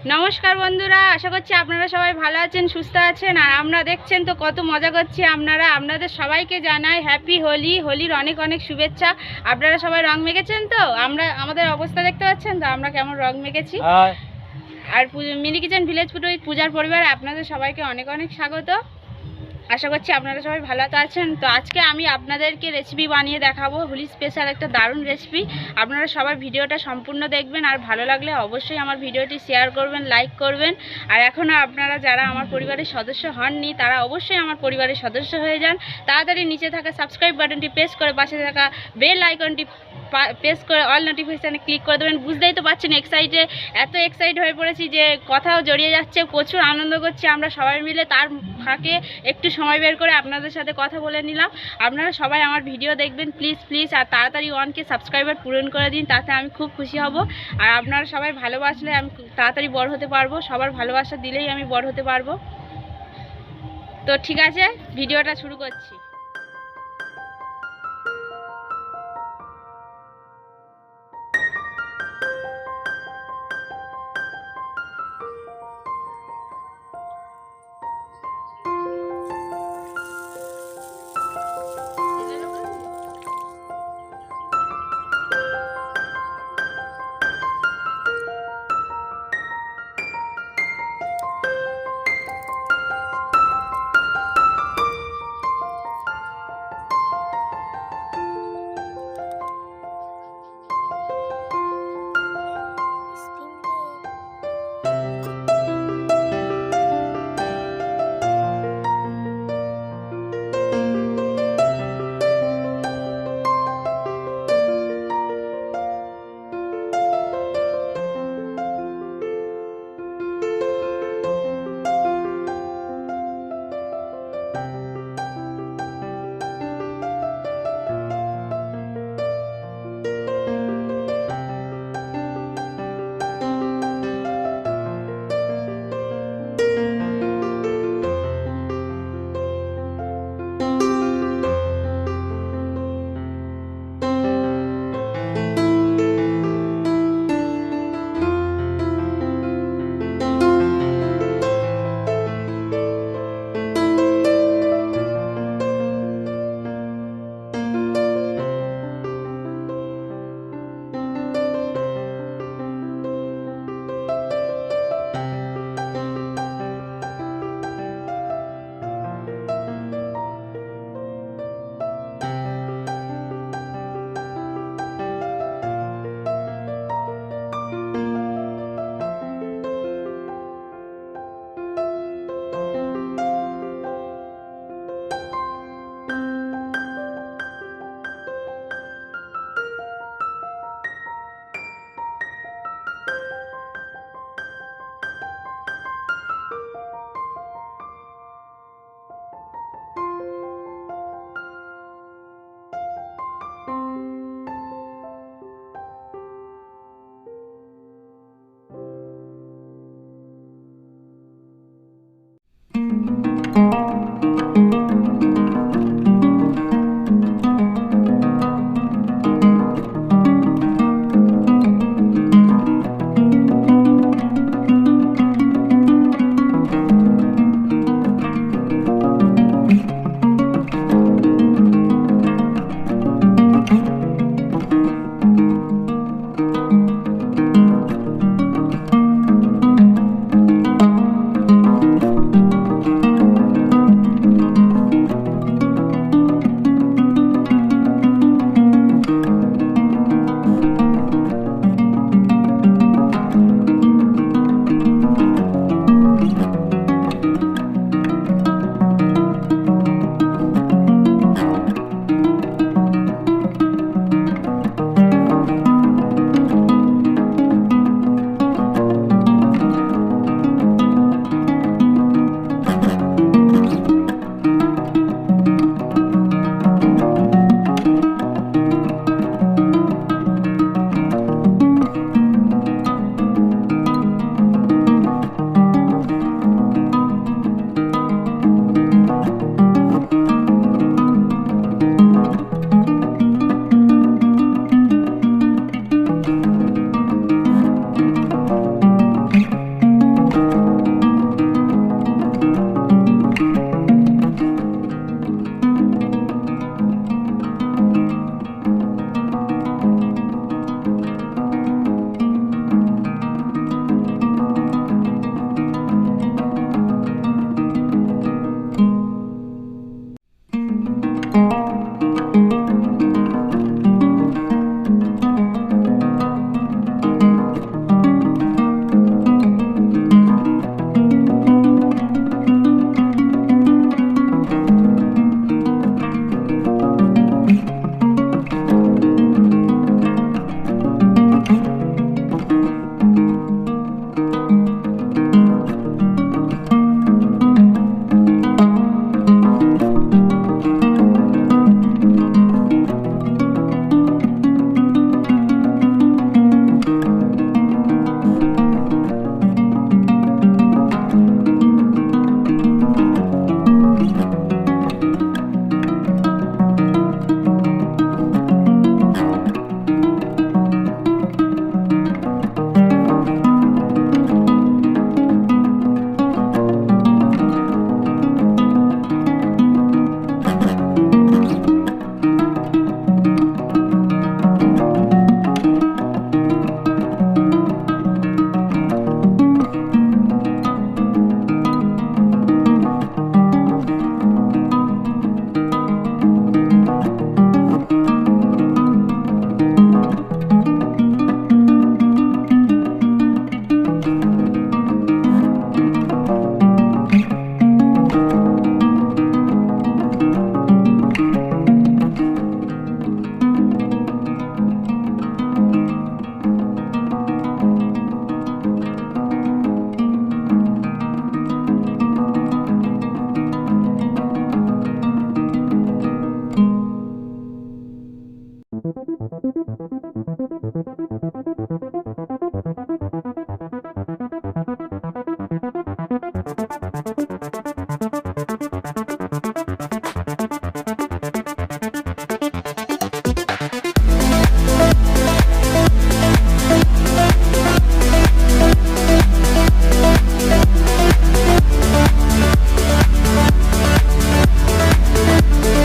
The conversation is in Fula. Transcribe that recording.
নমস্কার বন্ধুরা, আশা করছি আপনারা সবাই ভালো আছেন, সুস্থ আছেন। আর আমরা দেখছেন তো কত মজা করছি আপনাদের সবাইকে জানাই হ্যাপি হোলি। হোলির অনেক অনেক শুভেচ্ছা। আপনারা সবাই রং মেখেছেন তো? আমাদের অবস্থা দেখতে পাচ্ছেন তো আমরা কেমন রং মেখেছি। আর মিনি কিচেন ভিলেজ ফুড পূজার পরিবারে আপনাদের সবাইকে অনেক অনেক স্বাগত। আশা করছি আপনারা সবাই ভালো আছেন। তো আজকে আমি আপনাদেরকে রেসিপি বানিয়ে দেখাবো, হোলি স্পেশাল একটা দারুণ রেসিপি। আপনারা সবাই ভিডিওটা সম্পূর্ণ দেখবেন, আর ভালো লাগলে অবশ্যই আমার ভিডিওটি শেয়ার করবেন, লাইক করবেন। আর এখনও আপনারা যারা আমার পরিবারের সদস্য হননি তারা অবশ্যই আমার পরিবারের সদস্য হয়ে যান। তাড়াতাড়ি নিচে থাকা সাবস্ক্রাইব বাটনটি প্রেস করে পাশে থাকা বেল আইকনটি প্রেস করে অল নোটিফিকেশানে ক্লিক করে দেবেন। বুঝতেই তো পারছেন এত এক্সাইট হয়ে পড়েছি যে কথাও জড়িয়ে যাচ্ছে, প্রচুর আনন্দ করছি আমরা সবাই মিলে। তার ফাঁকে একটু সময় বের করে আপনাদের সাথে কথা বলে নিলাম। আপনারা সবাই আমার ভিডিও দেখবেন প্লিজ, আর তাড়াতাড়ি 1K সাবস্ক্রাইবার পূরণ করে দিন, তাতে আমি খুব খুশি হব। আর আপনারা সবাই ভালোবাসলে আমি তাড়াতাড়ি বড় হতে পারবো, সবার ভালোবাসা দিলেই আমি বড় হতে পারবো। তো ঠিক আছে, ভিডিওটা শুরু করছি।